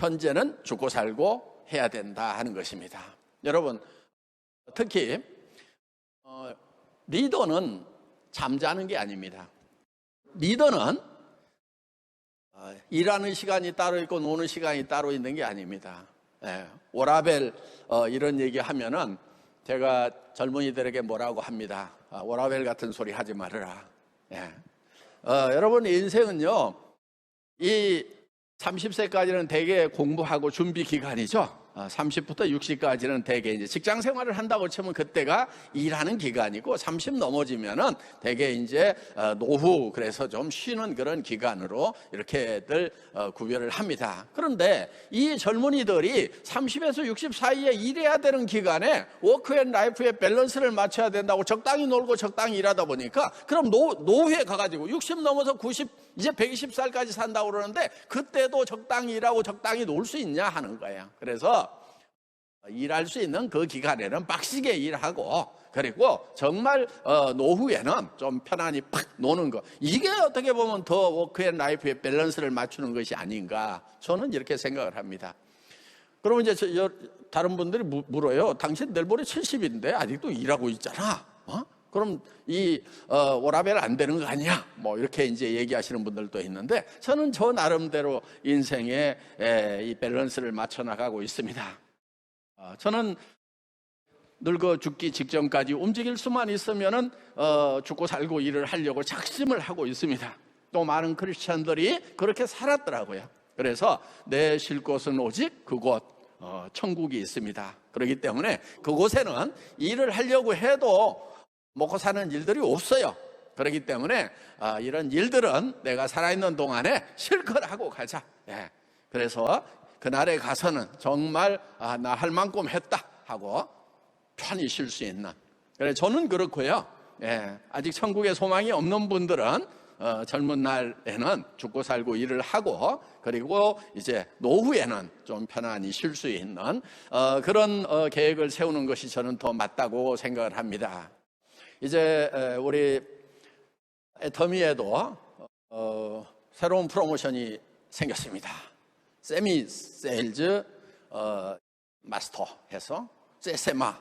현재는 죽고 살고 해야 된다 하는 것입니다. 여러분, 특히 리더는 잠자는 게 아닙니다. 리더는 일하는 시간이 따로 있고 노는 시간이 따로 있는 게 아닙니다. 오라벨 이런 얘기 하면은 제가 젊은이들에게 뭐라고 합니다. 오라벨 같은 소리 하지 말아라. 여러분, 인생은요, 이 30세까지는 대개 공부하고 준비 기간이죠. 30부터 60까지는 대개 이제 직장 생활을 한다고 치면 그때가 일하는 기간이고, 30 넘어지면은 대개 이제 노후, 그래서 좀 쉬는 그런 기간으로 이렇게들 구별을 합니다. 그런데 이 젊은이들이 30에서 60 사이에 일해야 되는 기간에 워크 앤 라이프의 밸런스를 맞춰야 된다고 적당히 놀고 적당히 일하다 보니까, 그럼 노후에 가가지고 60 넘어서 90, 이제 120살까지 산다고 그러는데 그때도 적당히 일하고 적당히 놀 수 있냐 하는 거예요. 그래서 일할 수 있는 그 기간에는 빡시게 일하고, 그리고 정말 노후에는 좀 편안히 팍 노는 거, 이게 어떻게 보면 더 워크앤라이프의 밸런스를 맞추는 것이 아닌가, 저는 이렇게 생각을 합니다. 그러면 이제 다른 분들이 물어요. 당신 내일 모레 70인데 아직도 일하고 있잖아. 그럼 이 오라벨 안 되는 거 아니야? 뭐 이렇게 이제 얘기하시는 분들도 있는데, 저는 저 나름대로 인생에 이 밸런스를 맞춰 나가고 있습니다. 저는 늙어 죽기 직전까지 움직일 수만 있으면은 죽고 살고 일을 하려고 작심을 하고 있습니다. 또 많은 크리스찬들이 그렇게 살았더라고요. 그래서 내 쉴 곳은 오직 그곳 천국이 있습니다. 그렇기 때문에 그곳에는 일을 하려고 해도 먹고 사는 일들이 없어요. 그렇기 때문에 이런 일들은 내가 살아있는 동안에 실컷 하고 가자. 그래서 그날에 가서는 정말 나 할 만큼 했다 하고 편히 쉴 수 있는, 그래서 저는 그렇고요. 아직 천국에 소망이 없는 분들은 젊은 날에는 죽고 살고 일을 하고, 그리고 이제 노후에는 좀 편안히 쉴 수 있는 그런 계획을 세우는 것이 저는 더 맞다고 생각을 합니다. 이제 우리 애터미에도 새로운 프로모션이 생겼습니다. 세미 세일즈 마스터 해서 세세마,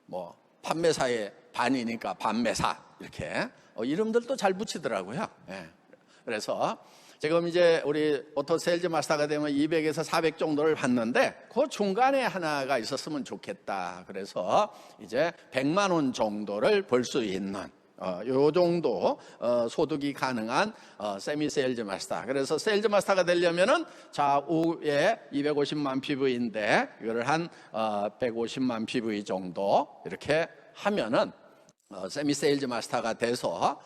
뭐 판매사의 반이니까 반매사, 이렇게 이름들도 잘 붙이더라고요. 그래서 지금 이제 우리 오토 세일즈 마스터가 되면 200에서 400 정도를 받는데, 그 중간에 하나가 있었으면 좋겠다. 그래서 이제 100만 원 정도를 벌 수 있는 요 정도 소득이 가능한 세미 세일즈 마스터. 그래서 세일즈 마스터가 되려면은 좌우에 250만 PV인데 이거를 한 150만 PV 정도 이렇게 하면은 세미 세일즈 마스터가 돼서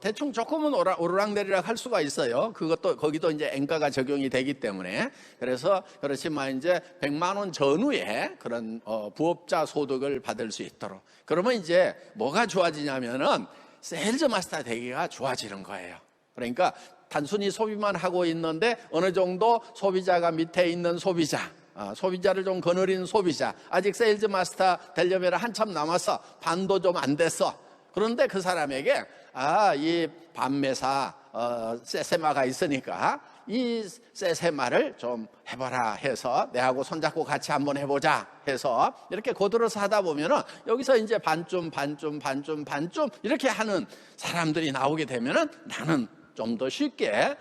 대충 조금은 오르락내리락 할 수가 있어요. 그것도 거기도 이제 엔가가 적용이 되기 때문에. 그래서 그렇지만 이제 100만 원 전후에 그런 부업자 소득을 받을 수 있도록. 그러면 이제 뭐가 좋아지냐면은 세일즈 마스터 되기가 좋아지는 거예요. 그러니까 단순히 소비만 하고 있는데 어느 정도 소비자가 밑에 있는 소비자를 좀 거느리는 소비자, 아직 세일즈 마스터 되려면 한참 남았어, 반도 좀 안 됐어. 그런데 그 사람에게 이 반매사 세세마가 있으니까 이 세세마를 좀 해봐라 해서 내하고 손잡고 같이 한번 해보자 해서 이렇게 고들어서 하다 보면은 여기서 이제 반쯤 이렇게 하는 사람들이 나오게 되면은 나는 좀 더 쉽게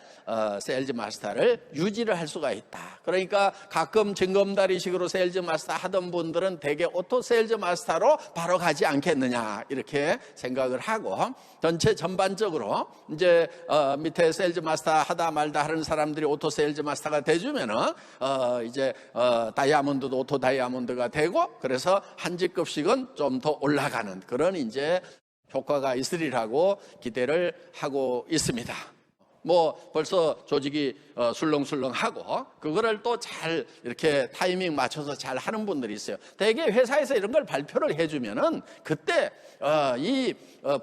세일즈 마스터를 유지를 할 수가 있다. 그러니까 가끔 징검다리식으로 세일즈 마스터 하던 분들은 대개 오토 세일즈 마스터로 바로 가지 않겠느냐, 이렇게 생각을 하고, 전반적으로 이제 밑에 세일즈 마스터 하다 말다 하는 사람들이 오토 세일즈 마스터가 돼주면은 이제 다이아몬드도 오토 다이아몬드가 되고, 그래서 한 직급씩은 좀 더 올라가는 그런 이제 효과가 있으리라고 기대를 하고 있습니다. 뭐 벌써 조직이 술렁술렁하고 그거를 또 잘 이렇게 타이밍 맞춰서 잘 하는 분들이 있어요. 대개 회사에서 이런 걸 발표를 해주면은 그때 이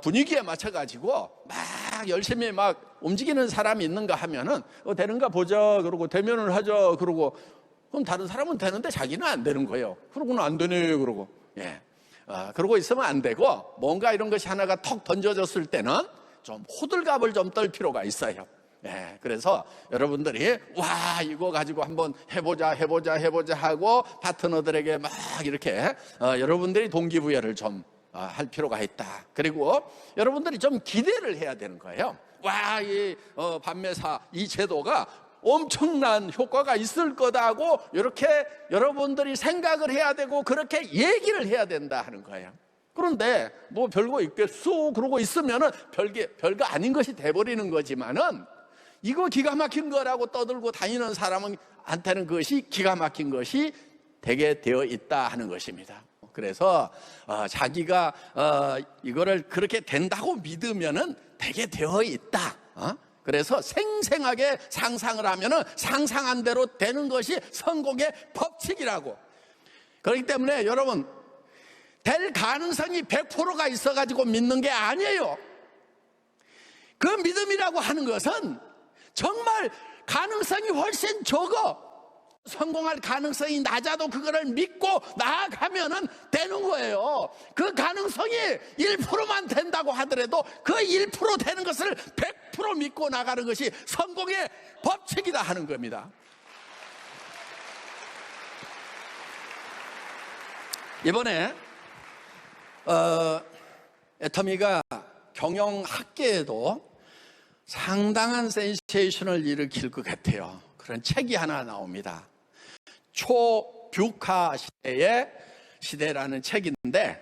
분위기에 맞춰가지고 막 열심히 막 움직이는 사람이 있는가 하면은 되는가 보자 그러고 대면을 하자 그러고, 그럼 다른 사람은 되는데 자기는 안 되는 거예요. 그러고는 안 되네 그러고. 그러고 있으면 안 되고, 뭔가 이런 것이 하나가 턱 던져졌을 때는 좀 호들갑을 좀 떨 필요가 있어요. 예, 그래서 여러분들이 와 이거 가지고 한번 해보자 하고 파트너들에게 막 이렇게 여러분들이 동기부여를 좀 할 필요가 있다. 그리고 여러분들이 좀 기대를 해야 되는 거예요. 와, 이 판매사 이 제도가 엄청난 효과가 있을 거다고 이렇게 여러분들이 생각을 해야 되고 그렇게 얘기를 해야 된다 하는 거예요. 그런데 뭐 별거 있겠소 그러고 있으면은 별거 아닌 것이 돼버리는 거지만은 이거 기가 막힌 거라고 떠들고 다니는 사람한테는 그것이 기가 막힌 것이 되게 되어 있다 하는 것입니다. 그래서 자기가 이거를 그렇게 된다고 믿으면은 되게 되어 있다. 그래서 생생하게 상상을 하면은 상상한 대로 되는 것이 성공의 법칙이라고. 그렇기 때문에 여러분 될 가능성이 100%가 있어가지고 믿는 게 아니에요. 그 믿음이라고 하는 것은 정말 가능성이 훨씬 적어. 성공할 가능성이 낮아도 그거를 믿고 나아가면은 되는 거예요. 그 가능성이 1%만 된다고 하더라도 그 1% 되는 것을 100% 믿고 나가는 것이 성공의 법칙이다 하는 겁니다. 이번에 애터미가 경영학계에도 상당한 센세이션을 일으킬 것 같아요. 그런 책이 하나 나옵니다. 초뷰카 시대라는 책인데